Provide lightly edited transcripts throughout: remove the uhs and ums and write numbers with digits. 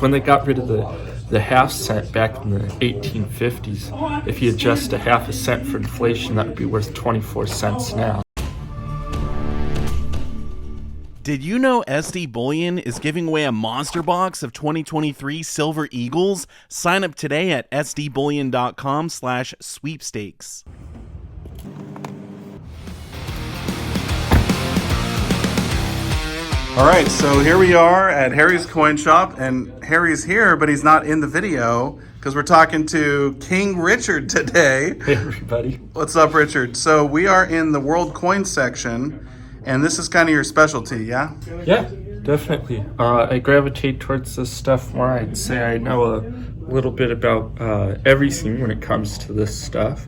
When they got rid of the half cent back in the 1850s, if you adjust a half a cent for inflation, that would be worth 24 cents now. Did you know SD Bullion is giving away a monster box of 2023 Silver Eagles? Sign up today at sdbullion.com/sweepstakes. All right, so here we are at Harry's Coin Shop, and Harry's here, but he's not in the video because we're talking to King Richard today. Hey, everybody. What's up, Richard? So we are in the World Coin section, and this is kind of your specialty, yeah? Yeah, definitely. I gravitate towards this stuff more. I'd say I know a little bit about everything when it comes to this stuff.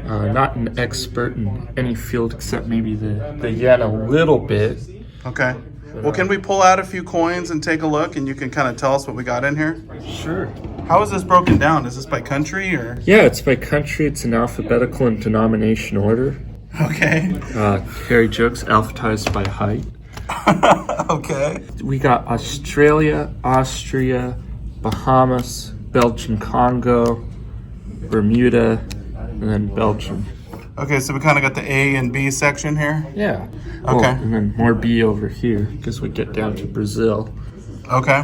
Not an expert in any field except maybe the yen a little bit. Okay. Well, can we pull out a few coins and take a look, and you can kind of tell us what we got in here? Sure. How is this broken down? Is this by country or? Yeah, it's by country. It's in alphabetical and denomination order. Okay. Harry jokes, alphabetized by height. Okay. We got Australia, Austria, Bahamas, Belgium, Congo, Bermuda, and then Belgium. Okay, so we kind of got the A and B section here? Yeah. Okay. Oh, and then more B over here because we get down to Brazil. Okay.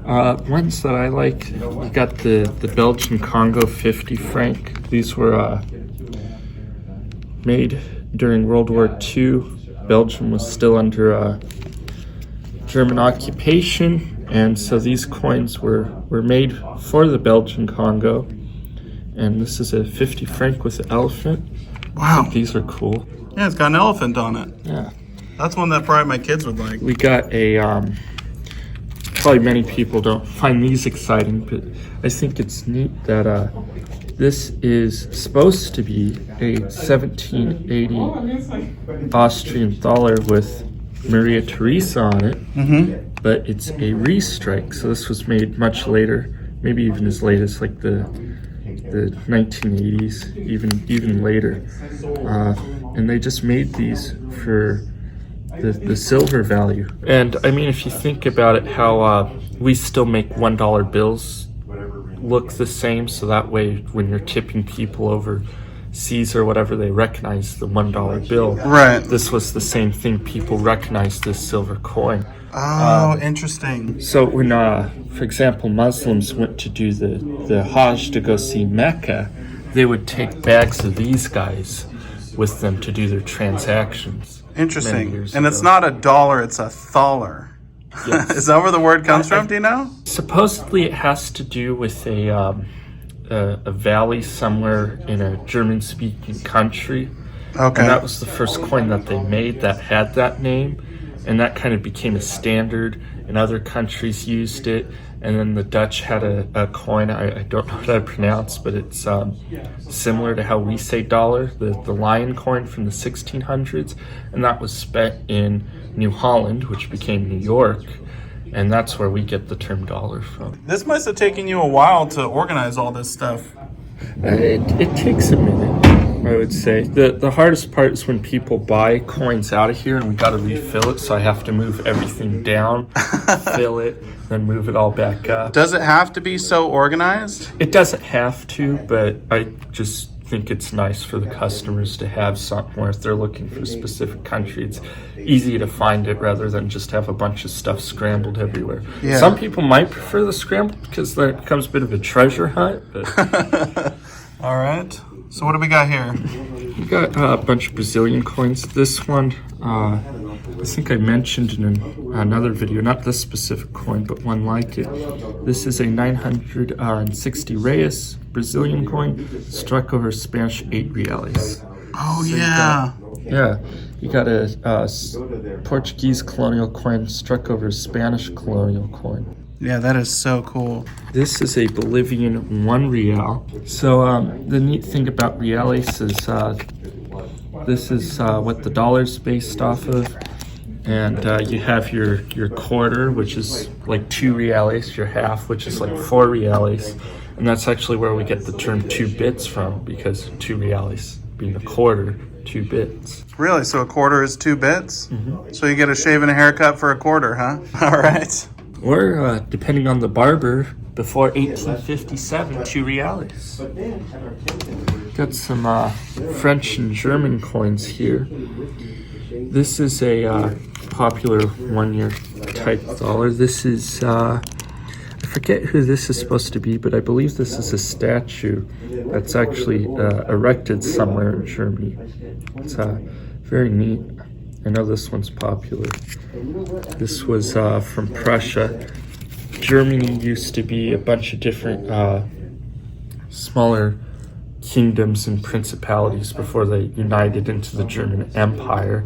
Ones that I like, you got the Belgian Congo 50 franc. These were made during World War II. Belgium was still under German occupation, and so these coins were made for the Belgian Congo. And this is a 50 franc with an elephant. Wow. These are cool. Yeah, it's got an elephant on it. Yeah. That's one that probably my kids would like. We got a, probably many people don't find these exciting, but I think it's neat that this is supposed to be a 1780 Austrian thaler with Maria Theresa on it, but it's a restrike. So this was made much later, maybe even as late as like the 1980s, even later. And they just made these for the silver value. And I mean, if you think about it, how we still make $1 bills look the same, so that way when you're tipping people overseas or whatever, they recognize the $1 bill. Right. This was the same thing. People recognized this silver coin. Oh, interesting. So when, for example, Muslims went to do the Hajj to go see Mecca, they would take bags of these guys with them to do their transactions. Interesting. And it's not a dollar, it's a thaler. Yes. Is that where the word comes from, do you know? Supposedly it has to do with a valley somewhere in a German-speaking country. Okay. And that was the first coin that they made that had that name. And that kind of became a standard, and other countries used it. And then the Dutch had a coin, I don't know how to pronounce, but it's similar to how we say dollar, the lion coin from the 1600s. And that was spent in New Holland, which became New York. And that's where we get the term dollar from. This must have taken you a while to organize all this stuff. It takes a minute, I would say. The hardest part is when people buy coins out of here and we got to refill it, so I have to move everything down, fill it, then move it all back up. Does it have to be so organized? It doesn't have to, but I just think it's nice for the customers to have something where if they're looking for a specific country, it's easy to find it rather than just have a bunch of stuff scrambled everywhere. Yeah. Some people might prefer the scrambled because then it becomes a bit of a treasure hunt. But all right. So what do we got here? We got a bunch of Brazilian coins. This one, I think I mentioned in another video, not this specific coin, but one like it. This is a 960 Reais Brazilian coin struck over Spanish 8 reais. Oh, so yeah. You got a Portuguese colonial coin struck over a Spanish colonial coin. Yeah, that is so cool. This is a Bolivian 1 real. So the neat thing about reales is this is what the dollar's based off of. And you have your quarter, which is like 2 reales, your half, which is like 4 reales. And that's actually where we get the term 2 bits from, because 2 reales being a quarter, 2 bits. Really? So a quarter is 2 bits? Mm-hmm. So you get a shave and a haircut for a quarter, huh? All right. Or, depending on the barber, before 1857, 2 reales. Got some French and German coins here. This is a popular 1 year type dollar. This is, I forget who this is supposed to be, but I believe this is a statue that's actually erected somewhere in Germany. It's very neat. I know this one's popular. This was from Prussia. Germany used to be a bunch of different smaller kingdoms and principalities before they united into the German Empire.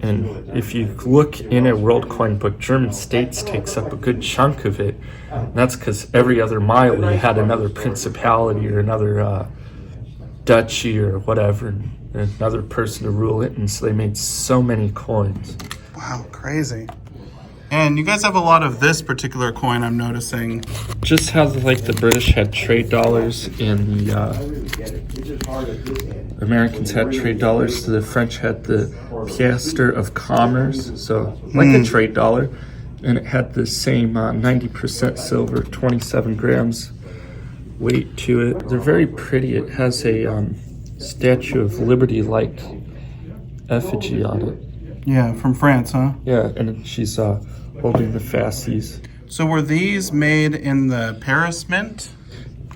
And if you look in a world coin book, German states takes up a good chunk of it. And that's because every other mile you had another principality or another duchy or whatever, and another person to rule it. And so they made so many coins. Wow, crazy. And you guys have a lot of this particular coin, I'm noticing. Just how like the British had trade dollars and the Americans had trade dollars, so the French had the piastre of commerce, so like a trade dollar, and it had the same 90% silver, 27 grams weight to it. They're very pretty. It has a Statue of Liberty-like effigy on it. Yeah, from France, huh? Yeah, and she's holding the fasces. So were these made in the Paris Mint?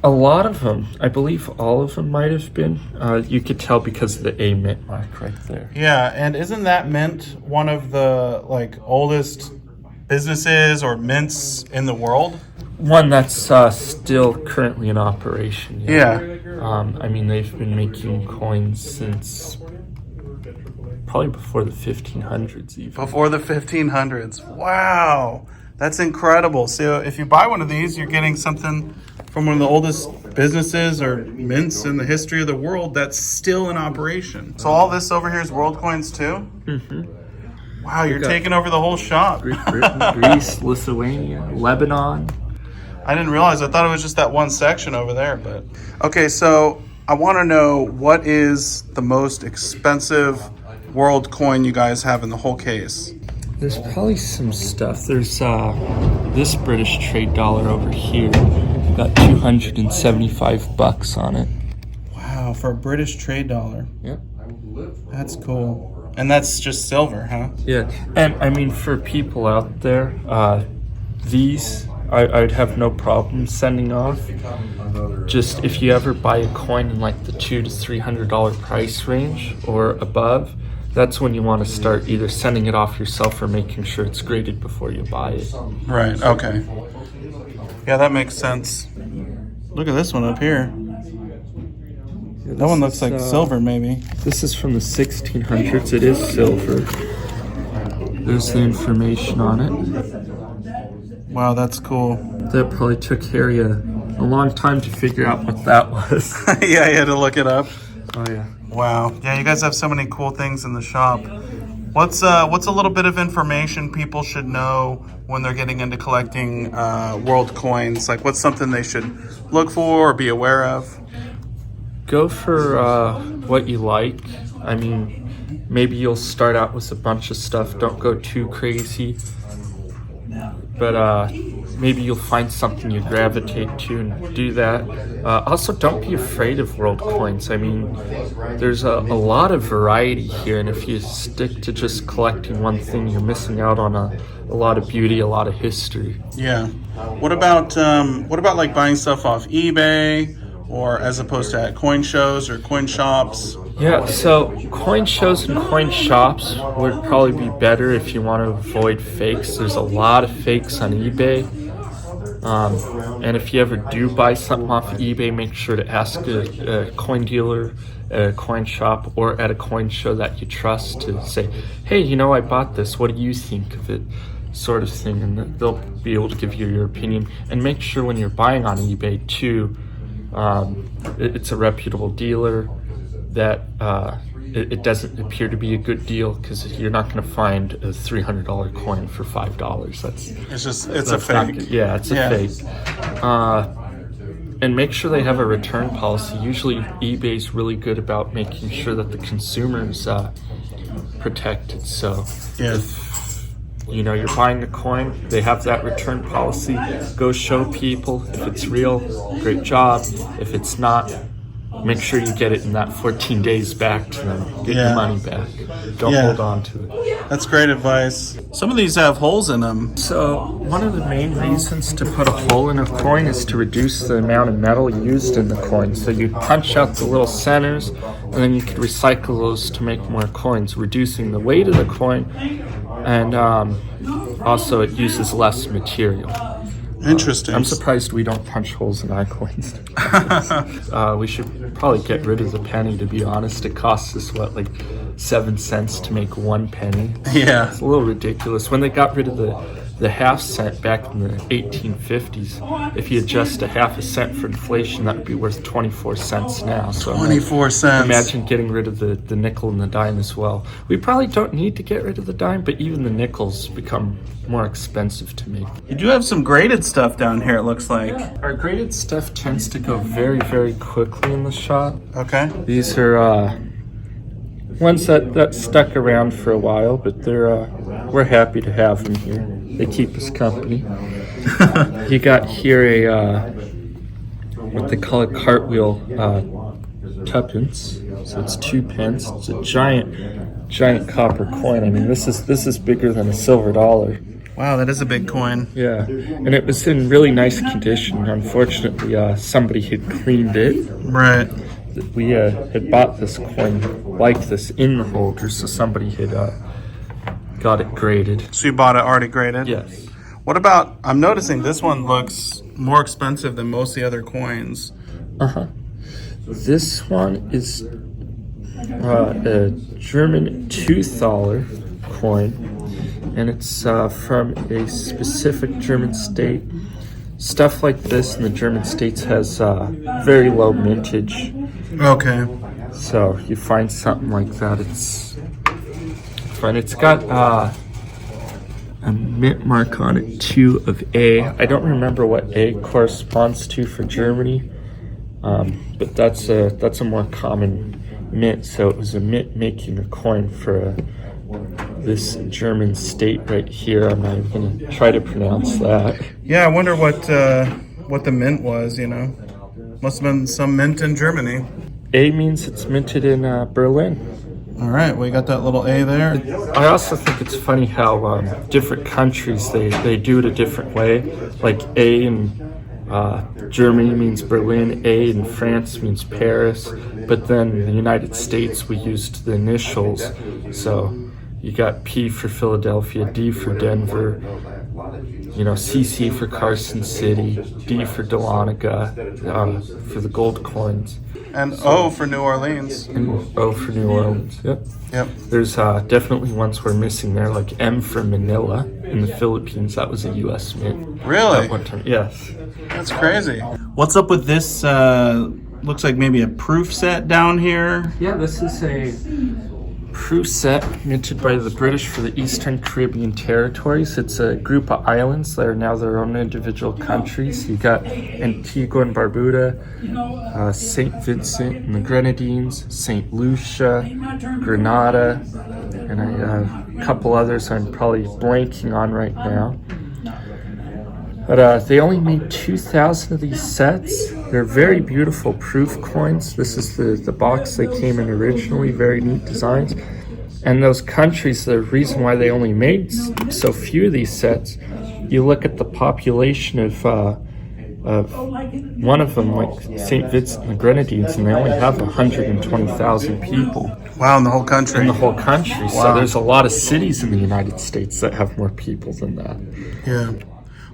A lot of them. I believe all of them might have been. You could tell because of the A mint mark right there. Yeah, and isn't that mint one of the oldest businesses or mints in the world? One that's still currently in operation. Yeah. I mean, they've been making coins since probably before the 1500s even. Before the 1500s. Wow. That's incredible. So if you buy one of these, you're getting something from one of the oldest businesses or mints in the history of the world that's still in operation. So all this over here is world coins too? Mm-hmm. Wow, you're taking over the whole shop. Great Britain, Greece, Lithuania, Lebanon. I didn't realize. I thought it was just that one section over there. But okay, so I want to know, what is the most expensive world coin you guys have in the whole case? There's probably some stuff. There's this British trade dollar over here. Got 275 bucks on it. Wow, for a British trade dollar. Yep. That's cool. And that's just silver, huh? Yeah, and I mean, for people out there, these I'd have no problem sending off. Just if you ever buy a coin in like the $200 to $300 price range or above, that's when you want to start either sending it off yourself or making sure it's graded before you buy it. Right, okay. Yeah, that makes sense. Look at this one up here. Yeah, That one looks like silver, maybe. This is from the 1600s. It is silver. There's the information on it. Wow, that's cool. That probably took Harry a long time to figure out what that was. Yeah, you had to look it up. Oh yeah. Wow. Yeah, you guys have so many cool things in the shop. What's a little bit of information people should know when they're getting into collecting world coins? Like, what's something they should look for or be aware of? Go for what you like. I mean, maybe you'll start out with a bunch of stuff. Don't go too crazy. But maybe you'll find something you gravitate to and do that. Also, don't be afraid of world coins. I mean, there's a lot of variety here, and if you stick to just collecting one thing, you're missing out on a lot of beauty, a lot of history. Yeah. What about like buying stuff off eBay, or as opposed to at coin shows or coin shops? Yeah, so coin shows and coin shops would probably be better if you want to avoid fakes. There's a lot of fakes on eBay. And if you ever do buy something off eBay, make sure to ask a coin dealer, a coin shop, or at a coin show that you trust to say, hey, I bought this. What do you think of it? Sort of thing. And they'll be able to give you your opinion. And make sure when you're buying on eBay too, it's a reputable dealer, that it doesn't appear to be a good deal, because you're not going to find a $300 coin for $5. It's a fake. It's a fake. And make sure they have a return policy. Usually eBay's really good about making sure that the consumer's protected. So Yeah. you know, you're buying a coin, they have that return policy. Go show people if it's real, great job. If it's not, make sure you get it in that 14 days back to them. Get your money back. Don't hold on to it. That's great advice. Some of these have holes in them. So one of the main reasons to put a hole in a coin is to reduce the amount of metal used in the coin. So you punch out the little centers, and then you can recycle those to make more coins, reducing the weight of the coin, and also it uses less material. Interesting. I'm surprised we don't punch holes in our coins. We should probably get rid of the penny, to be honest. It costs us, what, like 7 cents to make 1 penny? Yeah. It's a little ridiculous. When they got rid of the half cent back in the 1850s, if you adjust a half a cent for inflation, that would be worth 24 cents now. So 24 cents. Imagine getting rid of the nickel and the dime as well. We probably don't need to get rid of the dime, but even the nickels become more expensive to make. You do have some graded stuff down here, it looks like. Our graded stuff tends to go very, very quickly in the shop. Okay. These are ones that stuck around for a while, but we're happy to have them here. They keep us company. You got here a what they call a cartwheel tuppence. So it's 2 pence. It's a giant copper coin. I mean, this is bigger than a silver dollar. Wow, that is a big coin. Yeah, and it was in really nice condition. Unfortunately, somebody had cleaned it. Right. We had bought this coin like this in the holder, so somebody had got it graded. So you bought it already graded? Yes. What about, I'm noticing this one looks more expensive than most of the other coins. This one is a German $2 coin, and it's from a specific German state. Stuff like this in the German states has very low mintage. Okay. So you find something like that, it's fun. It's got a mint mark on it too of A. I don't remember what A corresponds to for Germany, but that's a more common mint. So it was a mint making a coin for this German state right here. I'm not even going to try to pronounce that. Yeah, I wonder what the mint was, you know. Must have been some mint in Germany. A means it's minted in Berlin. All right, we got that little A there. I also think it's funny how different countries, they do it a different way. Like A in Germany means Berlin, A in France means Paris, but then in the United States we used the initials. So you got P for Philadelphia, D for Denver, you know, CC for Carson City, D for Dahlonega, for the gold coins. And O for New Orleans. And O for New Orleans, yep. Yep. There's definitely ones we're missing there, like M for Manila in the Philippines. That was a U.S. mint. Really? At one time, yes. That's crazy. What's up with this, looks like maybe a proof set down here? Yeah, this is a proof set minted by the British for the Eastern Caribbean territories. It's a group of islands that are now their own individual countries. You got Antigua and Barbuda, St. Vincent and the Grenadines, St. Lucia, Grenada, and a couple others I'm probably blanking on right now. But they only made 2,000 of these sets. They're very beautiful proof coins. This is the box they came in originally, very neat designs. And those countries, the reason why they only made so few of these sets, you look at the population of one of them, like St. Vincent and the Grenadines, and they only have 120,000 people. Wow, in the whole country. In the whole country. Wow. So there's a lot of cities in the United States that have more people than that. Yeah.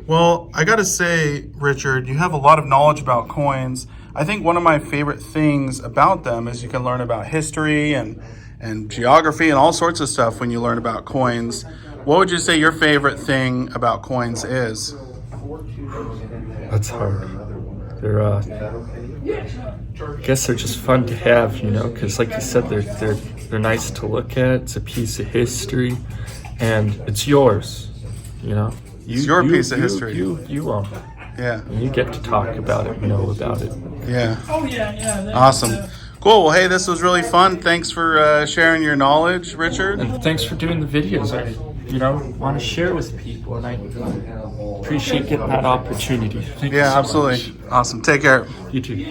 Well, I gotta say, Richard, you have a lot of knowledge about coins. I think one of my favorite things about them is you can learn about history and geography and all sorts of stuff when you learn about coins. What would you say your favorite thing about coins is? That's hard. They're, I guess they're just fun to have, you know, because like you said, they're nice to look at. It's a piece of history, and it's yours, you know. It's your piece of history. You own it. Yeah. And you get to talk about it, know about it. Yeah. Oh, yeah. Awesome. Cool. Well, hey, this was really fun. Thanks for sharing your knowledge, Richard. And thanks for doing the videos. want to share with people, and I appreciate getting that opportunity. Thank you Yeah, so absolutely. much. Awesome. Take care. You too.